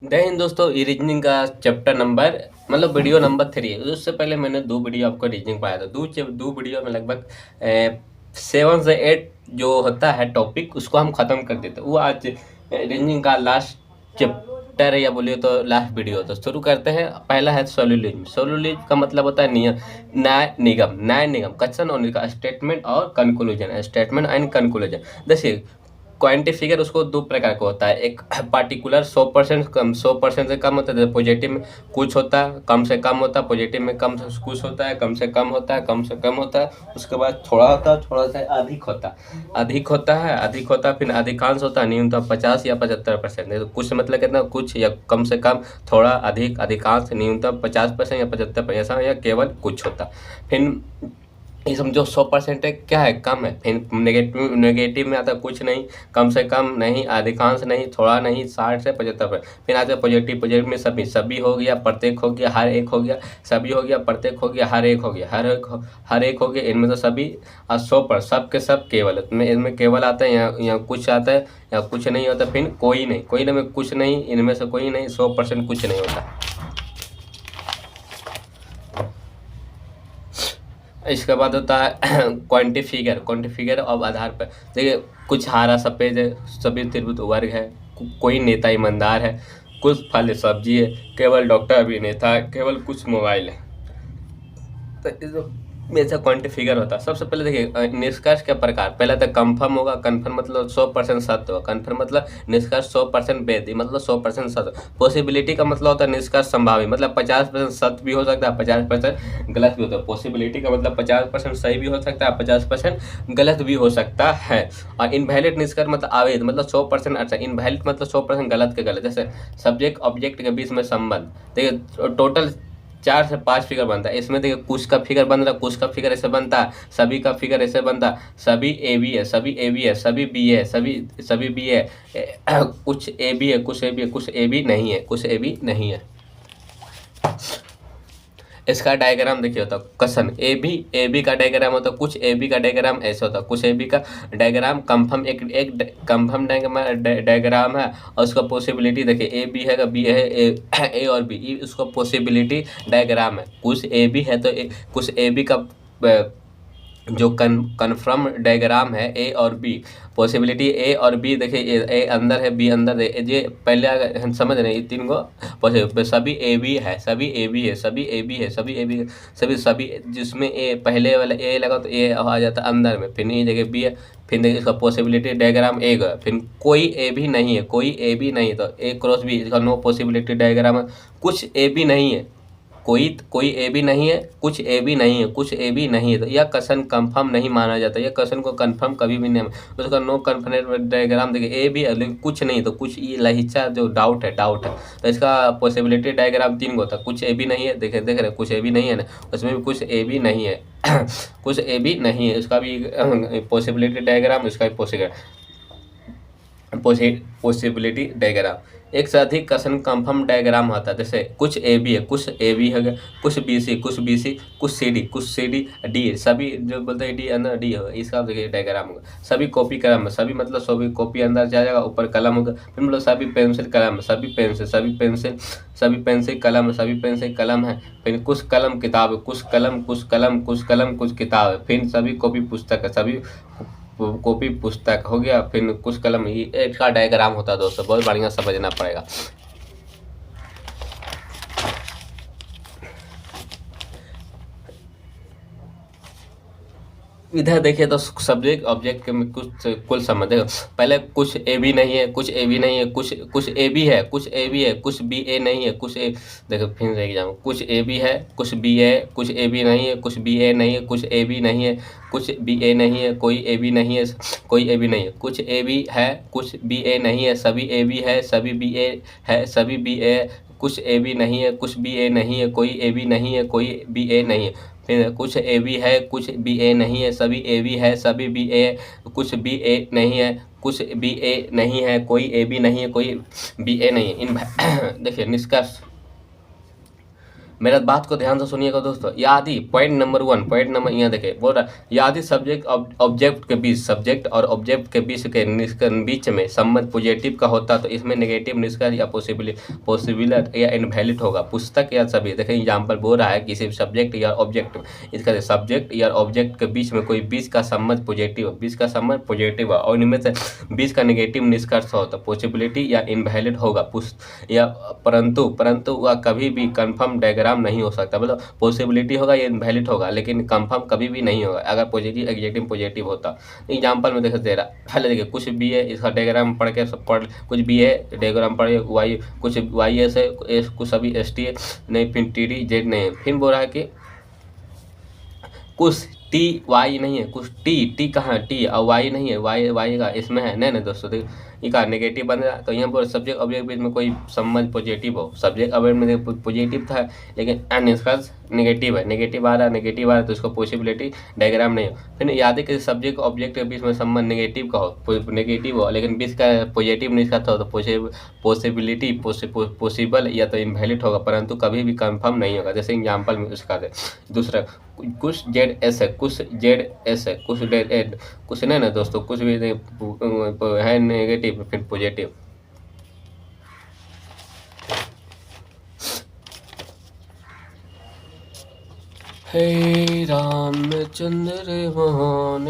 जय हिंद दोस्तों, ये रीजनिंग का चैप्टर नंबर मतलब वीडियो नंबर 3 है। उससे पहले मैंने 2 वीडियो आपको रीजनिंग पाया था। 2 वीडियो में लगभग 7 से 8 जो होता है टॉपिक उसको हम ख़त्म कर देते हैं। वो आज रीजनिंग का लास्ट चैप्टर है या बोलिए तो लास्ट वीडियो। तो शुरू करते हैं। पहला है सोलोलिज्म। सोलोलिज्म का मतलब होता है नियम, न्याय निगम, क्वेश्चन और इसका स्टेटमेंट और कंक्लूजन, स्टेटमेंट एंड कंक्लूजन। देखिए क्वांटिटी फिगर उसको 2 प्रकार का होता है। एक पार्टिकुलर 100% कम, 100% से कम होता है। जैसे पॉजिटिव में कुछ होता है, कम से कम होता है। पॉजिटिव में कम से कुछ होता है, कम से कम होता है, कम से कम होता है। उसके बाद थोड़ा होता है, थोड़ा सा अधिक होता है, अधिक होता है, फिर अधिकांश होता है न्यूनतम 50 या 75%। तो कुछ मतलब कितना, कुछ या कम से कम, थोड़ा, अधिक, अधिकांश, न्यूनतम 50% या 75%, ऐसा या केवल कुछ होता। फिर ये समझो 100% है, क्या है, कम है। फिर नेगेटिव में आता है कुछ नहीं, कम से कम नहीं, अधिकांश नहीं, थोड़ा नहीं, 60 से 75। फिर आता है पॉजिटिव। पॉजिटिव में सभी हो गया, प्रत्येक हो गया, हर एक हो गया, सभी हो गया, प्रत्येक हो गया, हर एक हो गया, हर एक हो गया। इनमें तो सभी और 100%, सब के सब केवल। इनमें केवल आता है, या कुछ आता है, या कुछ नहीं होता। फिर कोई नहीं, कोई में कुछ नहीं, इनमें से कोई नहीं, 100% कुछ नहीं होता। इसके बाद होता है क्वांटिफिगर अब आधार पर। देखिए कुछ हरा सफ़ेद है, सभी त्रिभुज वर्ग है, कोई नेता ईमानदार है, कुछ फल सब्जी है, केवल डॉक्टर अभिनेता है, केवल कुछ मोबाइल है। तो ऐसा क्वांटिफिगर होता है। सबसे पहले देखिए निष्कर्ष के प्रकार। पहला तो कंफर्म होगा। कंफर्म मतलब 100% सत्य होगा। कंफर्म मतलब निष्कर्ष 100% वैध, मतलब 100% सत्य। पॉसिबिलिटी का मतलब होता है निष्कर्ष संभावी, मतलब 50% सत्य भी हो सकता है, 50% गलत भी होता है। पॉसिबिलिटी का मतलब 50% सही भी हो सकता है, 50% गलत भी हो सकता है। और इनवैलिड निष्कर्ष मतलब अवैध, मतलब 100% अच्छा। इनवैलिड मतलब 100% गलत के गलत। जैसे सब्जेक्ट ऑब्जेक्ट के बीच में संबंध। देखिए टोटल 4 से 5 फिगर बनता है। इसमें देखिए कुछ का फिगर बन रहा है, कुछ का फिगर ऐसे बनता है, सभी का फिगर ऐसे बनता है। सभी ए बी है, सभी ए बी है, सभी बी है, सभी बी है। कुछ ए बी है, कुछ ए बी है, कुछ ए बी नहीं है, कुछ ए बी नहीं है। इसका डायग्राम देखिए होता है कसन। ए बी का डायग्राम होता है, कुछ ए बी का डायग्राम ऐसे होता है, कुछ ए बी का डायग्राम कंफर्म एक कंफर्म डायग्राम है। और उसका पॉसिबिलिटी देखिए ए बी है, बी है, ए और बी, उसका पॉसिबिलिटी डायग्राम है। कुछ ए बी है तो कुछ ए बी का जो कन्फर्म डायग्राम है ए और बी। पॉसिबिलिटी ए और बी देखिए, ए अंदर है, बी अंदर है। ये पहले अगर हम समझ रहे हैं, ये 3 को सभी ए बी है, सभी ए बी है, सभी ए बी है, सभी ए बी, सभी जिसमें ए पहले वाला ए लगा तो ए आ जाता है अंदर में, फिर ये जगह बी है। फिर देखिए इसका पॉसिबिलिटी डायग्राम ए का, फिर कोई ए बी नहीं है, कोई ए बी नहीं है तो ए क्रॉस बी, इसका नो पॉसिबिलिटी डायग्राम है। कुछ ए बी नहीं है, कोई ए बी नहीं है, कुछ ए बी नहीं है, कुछ ए बी नहीं है, तो यह क्वेश्चन कंफर्म नहीं माना जाता। यह क्वेश्चन को कंफर्म कभी भी नहीं। उसका नो कन्फर्मेंट डायग्राम देखिए ए बी है लेकिन कुछ नहीं, तो कुछ ये लहिचा जो डाउट है तो इसका पॉसिबिलिटी डायग्राम 3 को होता है। कुछ ए बी नहीं है, देख रहे कुछ ए बी नहीं है ना, उसमें भी कुछ ए बी नहीं है कुछ ए बी नहीं है, इसका भी पॉसिबिलिटी डायग्राम, इसका भी पॉसिबिलिटी डायग्राम। एक से अधिक क्वेश्चन कंफर्म डायग्राम होता है। जैसे कुछ ए बी है, कुछ ए बी है, कुछ बी सी, कुछ सी डी डी, सभी जो बोलते हैं डी अंदर डी होगा, इसका देखिए डायग्राम होगा। सभी कॉपी कलम है, सभी मतलब सभी कॉपी अंदर जाएगा, ऊपर कलम होगा। फिर मतलब सभी पेंसिल कलम है, सभी पेंसिल कलम है, सभी पेंसिल कलम है। फिर कुछ कलम किताब है, कुछ कलम कुछ किताब है। फिर सभी कॉपी पुस्तक है, सभी कॉपी पुस्तक हो गया। फिर कुछ कलम, ये इसका डायग्राम होता है दोस्तों, बहुत बढ़िया समझना पड़ेगा। इधर देखिए तो सब्जेक्ट ऑब्जेक्ट के में कुछ कुल संबंध है। पहले कुछ ए बी नहीं है, कुछ ए बी नहीं है, कुछ ए बी है, कुछ ए बी है, कुछ बी ए नहीं है, कुछ ए, देखो फिर से एग्जाम, कुछ ए बी है, कुछ बी ए, कुछ ए बी नहीं है, कुछ बी ए नहीं है, कुछ ए बी नहीं है, कुछ बी ए नहीं है, कोई ए बी नहीं है, कोई ए बी नहीं है, कुछ ए बी है, कुछ बी ए नहीं है, सभी ए बी है, सभी बी ए है, सभी बी ए, कुछ ए बी नहीं है, कुछ बी ए नहीं है, कोई ए बी नहीं है, कोई बी ए नहीं है। फिर कुछ ए बी है, कुछ बी ए नहीं है, सभी ए बी है, सभी बी ए, कुछ बी ए नहीं है, कुछ बी ए नहीं है, कोई ए बी नहीं है, कोई बी ए नहीं है। इन देखिए निष्कर्ष मेरा बात को ध्यान से सुनिएगा दोस्तों। यदि पॉइंट नंबर 1, पॉइंट नंबर यहाँ देखिए बोल रहा, यदि सब्जेक्ट ऑब्जेक्ट के बीच, सब्जेक्ट और ऑब्जेक्ट के बीच में संबंध पॉजिटिव का होता तो इसमें नेगेटिव निष्कर्ष या पॉसिबल या इनवैलिड होगा। पुस्तक या सभी, देखिए एग्जाम्पल बोल रहा है किसी सब्जेक्ट या ऑब्जेक्ट, इसका सब्जेक्ट या ऑब्जेक्ट के बीच में कोई बीच का संबंध पॉजिटिव है और इनमें से बीच का नेगेटिव निष्कर्ष होता, पॉसिबिलिटी या इनवैलिड होगा। या परंतु वह कभी भी कंफर्म डायग्राम नहीं हो सकता। मतलब पॉसिबिलिटी होगा या इनवैलिड होगा, लेकिन कंफर्म कभी भी नहीं होगा अगर पॉजिटिव एग्जेक्टिव पॉजिटिव होता। एग्जाम्पल में देखिए दे रहा, पहले देखिए कुछ भी है, इसका डायग्राम पढ़ के कुछ भी है डायग्राम पढ़े, वाई कुछ वाई एस है, कुछ सभी एस टी है नहीं, फिर टी डी जेड नहीं है। फिर बोल रहा है कि कुछ टी वाई नहीं है, कुछ टी कहाँ टी और वाई नहीं है, वाई का इसमें है नहीं दोस्तों। देखिए ये का नेगेटिव बन रहा, तो यहाँ पर सब्जेक्ट ऑब्जेक्ट बीच में कोई संबंध पॉजिटिव हो, सब्जेक्ट ऑब्जेक्ट में पॉजिटिव था लेकिन निष्कर्ष नेगेटिव है, नेगेटिव आ रहा तो उसको पॉसिबिलिटी डायग्राम नहीं हो। फिर यदि किसी सब्जेक्ट ऑब्जेक्ट के बीच में संबंध नेगेटिव का हो, नेगेटिव हो लेकिन बीच का पॉजिटिव निष्कर्ष हो तो पॉसिबिलिटी पॉसिबल या तो इनवैलिड होगा, परंतु कभी भी कंफर्म नहीं होगा। जैसे एग्जाम्पल में उसका दे दूसरा, कुछ जेड एस है, कुछ जेड एस है, कुछ जेड एड, कुछ नहीं ना दोस्तों, कुछ भी है नेगेटिव फिर पॉजिटिव। हे रामचंद्र महान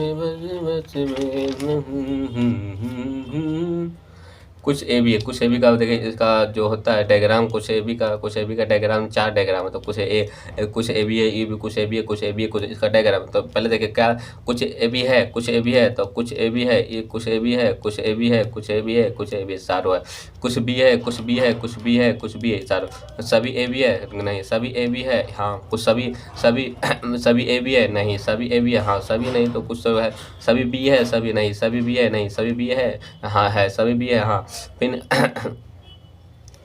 कुछ ए बी है, कुछ ए बी का देखिए इसका जो होता है डायग्राम, कुछ ए बी का डायग्राम 4 डायग्राम है, तो कुछ ए बी है, ये भी कुछ ए बी है, कुछ ए बी है, कुछ इसका डायग्राम। तो पहले देखिए क्या कुछ ए बी है, कुछ ए बी है, तो कुछ ए बी है, ये कुछ ए बी है, कुछ ए बी है, कुछ ए बी है, कुछ ए बी चारों है, कुछ बी है, कुछ बी है, कुछ बी है, कुछ बी है चारों, सभी ए बी है नहीं, सभी ए बी है हाँ, कुछ सभी ए बी है नहीं, सभी ए बी है हाँ, सभी नहीं तो कुछ है, सभी बी है, सभी नहीं, सभी बी है नहीं, सभी बी है हाँ, है सभी बी है हाँ। फिर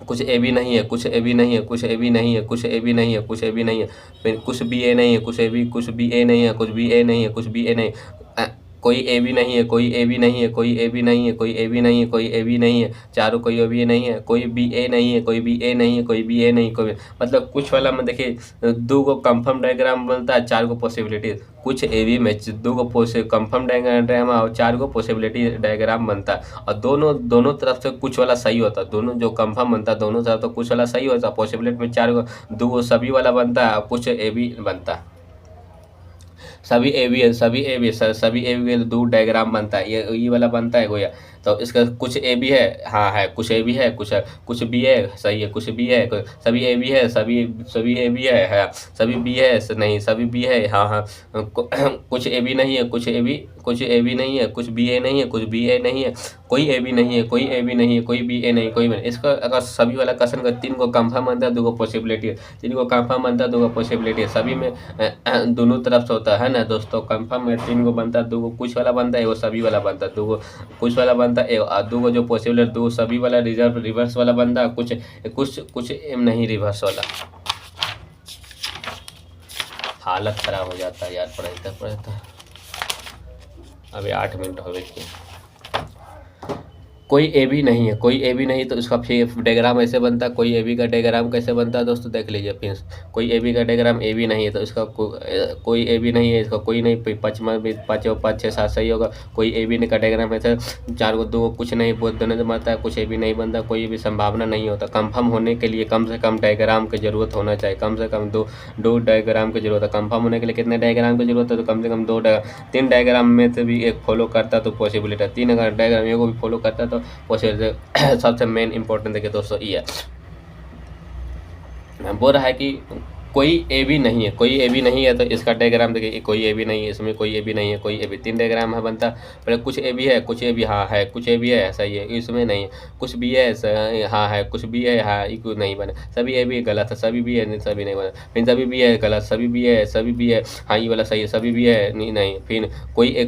कुछ ए बी नहीं है, कुछ ए बी नहीं है, कुछ ए बी नहीं है, कुछ ए बी नहीं है, कुछ ए बी नहीं है, फिर कुछ बी ए नहीं है, कुछ बी ए नहीं है, कुछ बी ए नहीं है, कुछ बी ए नहीं, कोई ए बी नहीं है, कोई ए बी नहीं है, कोई ए बी नहीं है, कोई ए बी नहीं है, कोई ए बी नहीं है, चारों कोई ए बी नहीं है, कोई बी ए नहीं है, कोई बी ए नहीं है, कोई बी ए नहीं, कोई मतलब कुछ वाला में देखिए 2 को कंफर्म डायग्राम बनता है, 4 को पॉसिबिलिटी, कुछ ए बी में 2 को कंफर्म डायग्राम और 4 को पॉसिबिलिटी डायग्राम बनता है। और दोनों तरफ से कुछ वाला सही होता है, दोनों जो कंफर्म बनता है दोनों तरफ तो कुछ वाला सही होता है, पॉसिबिलिटी में 4 को 2 को सभी वाला बनता है और कुछ ए बी बनता है। सभी ए बी है, सभी ए बी है, सभी ए बी 2 डायग्राम बनता है, ये वाला बनता है गोया। तो इसका कुछ ए बी है हाँ है, कुछ ए बी है, कुछ बी है सही है, कुछ बी है, सभी ए बी है, सभी ए बी है, सभी बी है नहीं, सभी बी है हाँ, कुछ ए बी नहीं है, कुछ ए बी नहीं है, कुछ बी ए नहीं है, कुछ बी ए नहीं है, कोई ए बी नहीं है, कोई ए बी नहीं है, कोई बी ए नहीं, कोई भी नहीं। इसका अगर सभी वाला क्वेश्चन का 3 को कंफर्म बनता है, 2 को पॉसिबिलिटी है, 3 को कंफर्म बनता है, 2 को पॉसिबिलिटी है, सभी में दोनों तरफ से होता है ना दोस्तों। कंफर्म में 3 को बनता है, 2 को कुछ वाला बनता है, वो सभी वाला बनता है, 2 को कुछ वाला बनता है, 2 को जो पॉसिबल है 2 सभी वाला रिवर्स वाला बनता है, कुछ नहीं रिवर्स वाला। हालत खराब हो जाता है यार पढ़ता। अभी 8 मिनट हो गए। कोई ए बी नहीं है, कोई ए बी नहीं तो इसका डायग्राम ऐसे बनता है। कोई ए बी का डायग्राम कैसे बनता है दोस्तों देख लीजिए प्लीज। कोई ए बी का डायग्राम ए बी नहीं है तो इसका कोई ए बी नहीं है, इसका कोई नहीं, 5 और 6 7 सही होगा। कोई ए बी का डायग्राम ऐसे 4 को 2 कुछ नहीं दोनों से बनता है, कुछ ए बी नहीं बनता, कोई भी संभावना नहीं होता। कंफर्म होने के लिए कम से कम डायग्राम की जरूरत होना चाहिए, कम से कम दो डायग्राम की जरूरत है। कंफर्म होने के लिए कितने डायग्राम की जरूरत है तो कम से कम 3 डायग्राम में से भी एक फॉलो करता तो पॉसिबिलिटी है। 3 अगर डायग्राम एक भी फॉलो करता तो पॉसिबिलिटी। सबसे मेन इंपॉर्टेंट देखिए दोस्तों ये है, बोल रहा है कि कोई ए बी नहीं है, कोई ए बी नहीं है तो इसका डायग्राम देखिए कोई ए बी नहीं है, इसमें कोई ए बी नहीं है, कोई ए बी 3 डायग्राम है बनता। पहले कुछ ए बी है, कुछ ए बी हाँ है, कुछ ए बी है सही है, इसमें नहीं है, कुछ बी है हाँ है, कुछ बी है हाँ ये नहीं बने, सभी ए बी गलत है, सभी बी है सभी नहीं बने, फिर सभी बी है गलत, सभी बी है हाँ ये वाला सही है, सभी बी है नहीं, फिर कोई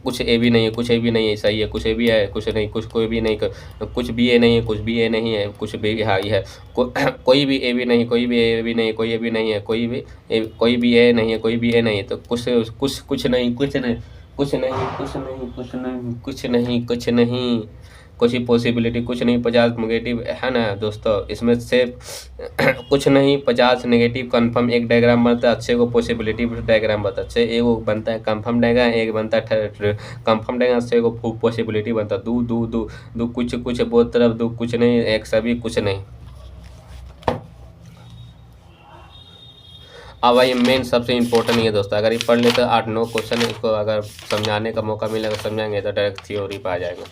कुछ ए बी नहीं है, कुछ ए बी नहीं है सही है, कुछ ए बी है कुछ नहीं, कुछ कोई भी नहीं, कुछ बी ए नहीं है, कुछ बी ए नहीं है, कुछ बी हाँ ये है, कोई भी ए बी नहीं, कोई भी ए बी नहीं, कोई ए बी नहीं है, कोई भी ए नहीं है, कोई भी ए नहीं है तो कुछ नहीं, कुछ नहीं, कुछ नहीं, कुछ नहीं, कुछ नहीं, कुछ नहीं, कुछ नहीं, कुछ नहीं, कुछ ही पॉसिबिलिटी, कुछ नहीं 50 नेगेटिव है ना दोस्तों, इसमें से कुछ नहीं 50 नेगेटिव कंफर्म एक डायग्राम बनता है, अच्छे को पॉसिबिलिटी डायग्राम बनता है, एक वो बनता है कंफर्म डायग्राम, एक बनता है कंफर्म डायग्राम, अच्छे को पॉसिबिलिटी बनता है, दो दो दो दो कुछ कुछ बहुत तरफ, दो कुछ नहीं, एक सभी कुछ नहीं। अब भाई मेन सबसे इम्पोर्टेंट ये दोस्तों, अगर ये पढ़ लेते 8-9 क्वेश्चन, इसको अगर समझाने का मौका मिलेगा समझाएंगे तो डायरेक्ट थ्योरी पे आ जाएगा।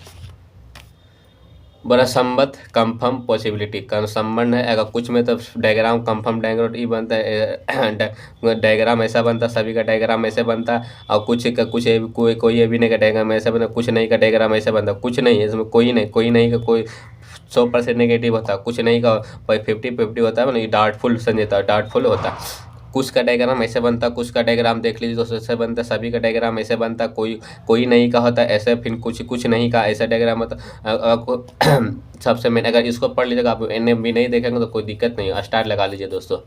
बड़ा संबंध कंफर्म पॉसिबिलिटी का संबंध है, अगर कुछ में तो डायग्राम कंफर्म डायग्राम ये बनता है, डायग्राम ऐसा बनता, सभी का डायग्राम ऐसे बनता, और कुछ का कुछ कोई ये भी नहीं का डायग्राम ऐसा बनता, कुछ नहीं का डायग्राम ऐसे बनता, कुछ नहीं है इसमें, कोई नहीं का कोई 100% नेगेटिव होता, कुछ नहीं का 50-50 होता है, मतलब डाउटफुल समझता है, डाउटफुल होता है। कुछ का डायग्राम ऐसे बनता, कुछ का डायग्राम देख लीजिए दोस्तों ऐसे बनता, सभी का डायग्राम ऐसे बनता, कोई नहीं का होता ऐसे, फिर कुछ नहीं का ऐसा डायग्राम होता। आपको सबसे मेन अगर इसको पढ़ लीजिएगा, आप NMB नहीं देखेंगे तो कोई दिक्कत नहीं है, स्टार लगा लीजिए दोस्तों।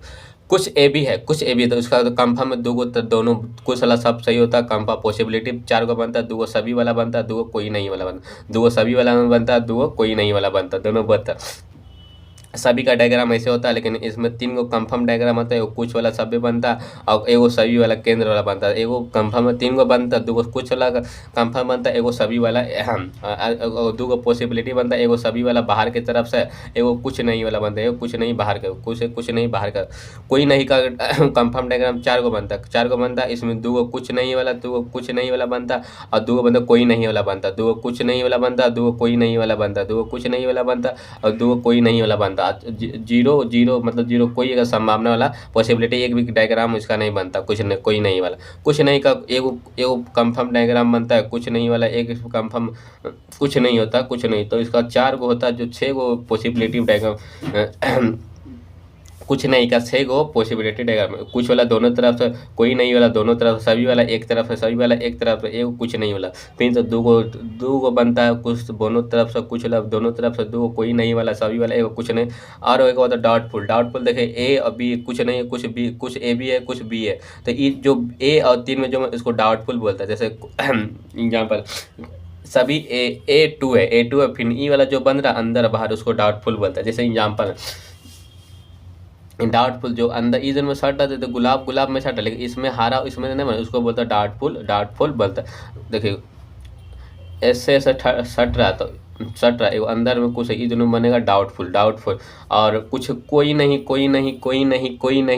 कुछ ए बी है, कुछ ए बी है तो उसका तो कंफर्म में दो दोनों कुछ वाला सब सही होता है, कंफर्म पॉसिबिलिटी 4 को बनता है, 2 सभी वाला बनता है, 2 कोई नहीं वाला बनता, 2 सभी वाला बनता है, 2 कोई नहीं वाला बनता, दोनों बनता। सभी का डायग्राम ऐसे होता है, लेकिन इसमें 3 गो कंफर्म डायग्राम होता है, कुछ वाला सभी बनता और एगो सभी वाला केंद्र वाला बनता है, एगो कंफर्म में 3 गो बनता, 2 कुछ वाला कंफर्म बनता, एगो सभी वाला 2 गो पॉसिबिलिटी बनता, एगो सभी वाला बाहर की तरफ से, एगो कुछ नहीं वाला बनता, एगो कुछ नहीं बाहर का, कुछ नहीं बाहर का, कोई नहीं का कंफर्म डायग्राम 4 गो बनता, 4 गो बनता, इसमें 2 गो कुछ नहीं वाला, 2 गो कुछ नहीं वाला बनता, और 2 गो बनता कोई नहीं वाला बनता, 2 गो कुछ नहीं वाला बनता, 2 गो कोई नहीं वाला बनता, 2 गो कुछ नहीं वाला बनता, और 2 गो कोई नहीं वाला बनता। जीरो जीरो मतलब जीरो, कोई अगर संभावना वाला पॉसिबिलिटी एक भी डायग्राम इसका नहीं बनता, कोई नहीं वाला, कुछ नहीं का एगो कंफर्म डायग्राम बनता है, कुछ नहीं वाला एक कंफर्म कुछ नहीं होता, कुछ नहीं, तो इसका 4 गो होता है, जो 6 गो पॉसिबिलिटी डायग्राम कुछ नहीं का 6 गो पॉसिबिलिटी डायग्राम, कुछ वाला दोनों तरफ से, कोई नहीं वाला दोनों तरफ, सभी वाला एक तरफ है, सभी वाला एक तरफ है, एक कुछ नहीं वाला, फिर तो 2 गो बनता है, कुछ दोनों तरफ से, कुछ वाला दोनों तरफ से, 2 कोई नहीं वाला, सभी वाला एक कुछ नहीं, और एक होता है डाउटफुल देखे ए और बी, कुछ नहीं कुछ बी, कुछ ए भी है कुछ बी है, तो ये जो ए और 3 में जो इसको डाउटफुल बोलता है, जैसे एग्जाम्पल सभी A2 है, फिर ई वाला जो बन रहा अंदर बाहर उसको डाउटफुल बोलता है, जैसे एग्जाम्पल डाउटफुल जो अंदर इधर में सट रहते तो गुलाब में सट, लेकिन इसमें हारा, इसमें नहीं बना, उसको बोलता है डाउटफुल बोलता है। देखिए ऐसे सट रहा तो सट रहा, अंदर में कुछ है, ये दोनों बनेगा डाउटफुल, और कुछ कोई नहीं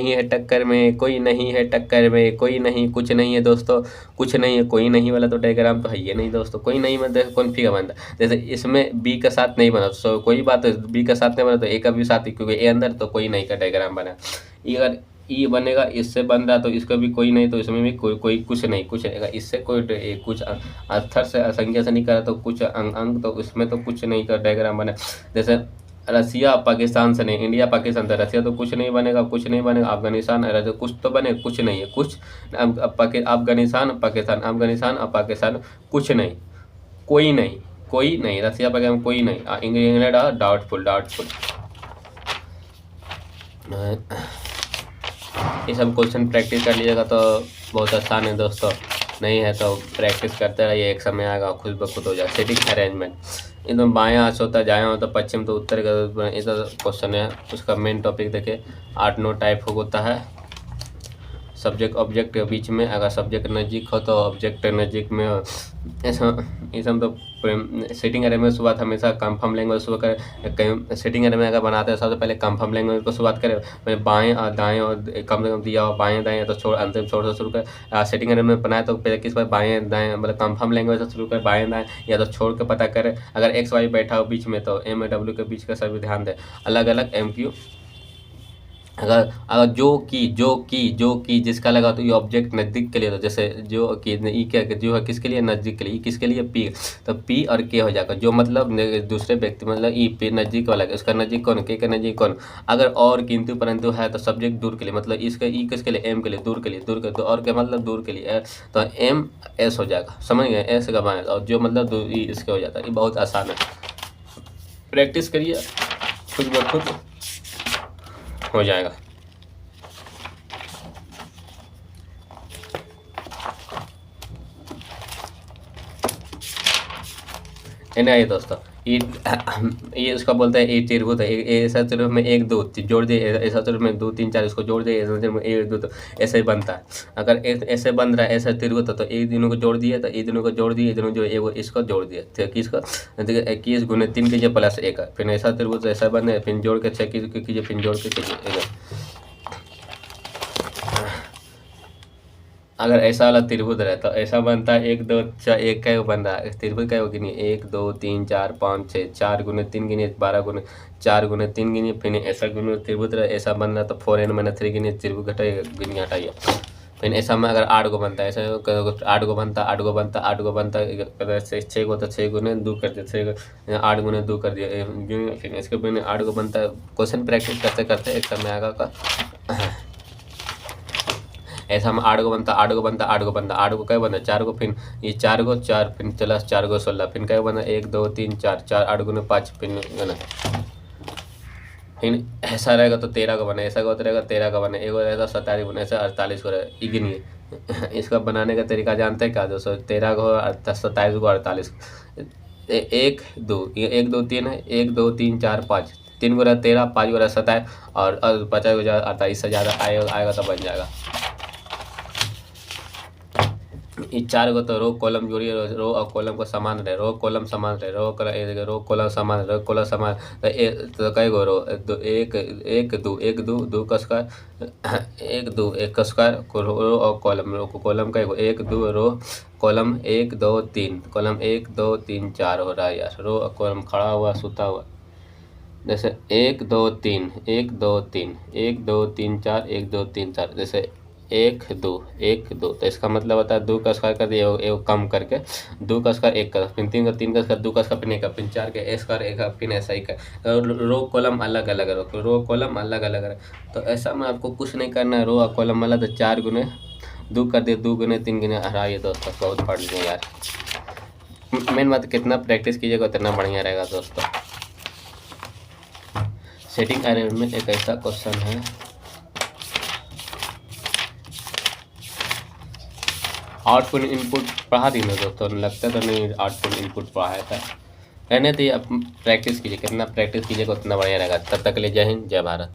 है टक्कर में, कोई नहीं है टक्कर में, कोई नहीं, कुछ नहीं है दोस्तों, कुछ नहीं है, कोई नहीं वाला तो डायग्राम तो है ये नहीं दोस्तों, कोई नहीं मतलब कौन फी का बनता, जैसे इसमें बी का साथ नहीं बना, सो कोई बात है बी का साथ नहीं बना तो ए का भी साथ, क्योंकि ए अंदर तो कोई नहीं का डायग्राम बना, अगर ई बनेगा इससे बन रहा तो इसका भी कोई नहीं, तो इसमें भी कोई कुछ नहीं, इससे कोई कुछ अक्षर से असंख्या से नहीं करा तो कुछ अंक तो इसमें तो कुछ नहीं का डायग्राम बना, जैसे रसिया पाकिस्तान से नहीं, इंडिया पाकिस्तान से रसिया तो कुछ नहीं बनेगा, अफगानिस्तान कुछ तो बने, कुछ नहीं है, कुछ अफगानिस्तान और पाकिस्तान कुछ नहीं, कोई नहीं रसिया पाकिस्तान कोई नहीं, इंग्लैंड डाउटफुल। ये सब क्वेश्चन प्रैक्टिस कर लीजिएगा तो बहुत आसान है दोस्तों, नहीं है तो प्रैक्टिस करते रहिए, एक समय आएगा खुद ब खुद हो जाए। सेटिंग अरेंजमेंट एकदम बायां हाथ होता है, दायां होता है, पश्चिम तो उत्तर का ये तो क्वेश्चन है, उसका मेन टॉपिक देखिए 8-9 टाइप होता है। सब्जेक्ट ऑब्जेक्ट के बीच में, अगर सब्जेक्ट नज़दीक हो तो ऑब्जेक्ट नज़दीक में, ऐसा ये सब तो सेटिंग अरेंजमेंट शुरुआत हमेशा कंफर्म लैंग्वेज शुरू करें, सेटिंग अरेंजमेंट अगर बनाते हैं सबसे पहले कंफर्म लैंग्वेज को शुरुआत करें, बाएं और दाएं और कम से कम दिया हो बाएं दाएं तो छोड़ अंतिम छोड़ से शुरू करें, सेटिंग अरेंजमेंट बनाए तो पहले किस पर बाएं दाएं मतलब कंफर्म लैंग्वेज से शुरू करें, बाएं दाएं या तो छोड़ के पता करें, अगर XY बैठा हो बीच में तो M और W के बीच का सभी ध्यान दें, अलग अलग MQ, अगर जो की जिसका लगा तो ये ऑब्जेक्ट नज़दीक के लिए, तो जैसे जो की ई क्या जो है किसके लिए नज़दीक के लिए, किसके लिए पी, तो पी और के हो जाएगा, जो मतलब दूसरे व्यक्ति मतलब ई पे नज़दीक वाला है, उसका नज़दीक कौन, के नज़दीक कौन, अगर और किंतु परंतु है तो सब्जेक्ट दूर के लिए, मतलब इसका ई किसके लिए एम के लिए, दूर के लिए, तो और क्या मतलब दूर के लिए, तो एम एस हो जाएगा, समझ गए, एस का बना, और जो मतलब ई इसके हो जाता है, ये बहुत आसान है, प्रैक्टिस करिए खुद ब खुद हो जाएगा। नहीं दोस्तों ये उसका बोलता है ए त्रिभुज है, ऐसा त्रिभुज में 1 2 जोड़ दिए, ऐसा त्रिभुज में 2 3 4 इसको जोड़ दिए, ऐसा त्रिभुज में 1 2 तो ऐसे ही बनता है। अगर ऐसे बन रहा है ऐसा त्रिभुज तो एक दिनों को जोड़ दिए, तो एक दिनों को जोड़ दिए, दिनों जो एगो इसको जोड़ दिए, तो 21 का 21 गुने 3 कीजिए प्लस 1, फिर ऐसा त्रिभुज ऐसा बने, फिर जोड़ के 6 कीजिए, फिर जोड़ के कीजिए। अगर ऐसा वाला त्रिभुज रहे तो ऐसा बनता है 1 2 4 1 का बन रहा है त्रिभुज का होगी नहीं, 1 2 3 4 5 6 4 गुने 3 गिनिए, 12 गुने 4 गुने 3 गिनिए, फिर ऐसा गुने त्रिभुज रहे ऐसा बन रहा तो 4n-3 गिनिए, त्रिभुज घटाइए गिनिए हटाइए। फिर ऐसा में अगर 8 गो बनता है, ऐसा 8 गो बनता 8 गो बनता 8 गो बनता, अगर 6 गो तो 6 गुने 2 कर दिया, 6 8 गुने 2 कर दिया, फिर इसके फिर 8 गो बनता है। क्वेश्चन प्रैक्टिस करते करते एक समय आएगा का ऐसा हम 8 गो बनता 8 गो बनता 8 गो बनता 8 गो क्या बनता 4 गो, फिर ये 4 गो 4 फिर चला 4 गो 16, फिर क्या बना 1 2 3 4 4 8 गुने 5 फिर बना, फिर ऐसा रहेगा तो 13 का बना, ऐसा होता रहेगा 13 का बना, एक रहेगा 27 बना, ऐसा 48 को रहेगा। इग्निए इसका बनाने का तरीका जानते हैं क्या दोस्तों, 13 को 27 को 48, 1 2 1 2 3 है, 1 2 3 4 5 3 को रहा 13, 5 को रहा 27 और 50 को 48 से ज़्यादा आएगा तो बन जाएगा। इस 4 को तो रो कॉलम जोड़िए, रो और कॉलम को समान रहे, रो कॉलम समान रहे, रो कॉलम समान रहे, कॉलम समान तो कई गो रो 1 1 2 1 2 2 का स्क्वायर 1 2 1 का स्क्वायर रो और कॉलम कई गो 1 2 रो कॉलम 1 2 3 कॉलम 1 2 3 4 हो रहा है यार, रो और कॉलम खड़ा हुआ सुता हुआ, जैसे 1 2 3 1 2 3 1 2 3 4 1 2 3 4, जैसे 1 2 1 2, तो इसका मतलब होता है 2 का स्क्वायर कर दिया एक कम करके 2 का स्क्वायर 1 का, फिर 3 का स्क्वायर 2 का स्क्वायर फिर 1 का, फिर 4 के स्क्वायर 1 का, फिर ऐसा ही का रो कॉलम अलग अलग रो कॉलम अलग अलग है। तो ऐसा में आपको कुछ नहीं करना है, रो और कॉलम अलग, तो 4 गुने 2 कर दिए, 2 गुने 3 गुने हराइए दोस्तों, बहुत पढ़ लिए यार। मेन बात कितना प्रैक्टिस कीजिएगा उतना बढ़िया रहेगा दोस्तों। सेटिंग अरेंजमेंट एक ऐसा क्वेश्चन है, आउटपुट इनपुट पढ़ा दी ना दोस्तों, लगता तो नहीं आउटपुट इनपुट पढ़ाया था, रहने तो अब प्रैक्टिस कीजिए, कितना प्रैक्टिस कीजिएगा उतना बढ़िया रहेगा। तब तक के लिए जय हिंद जय भारत।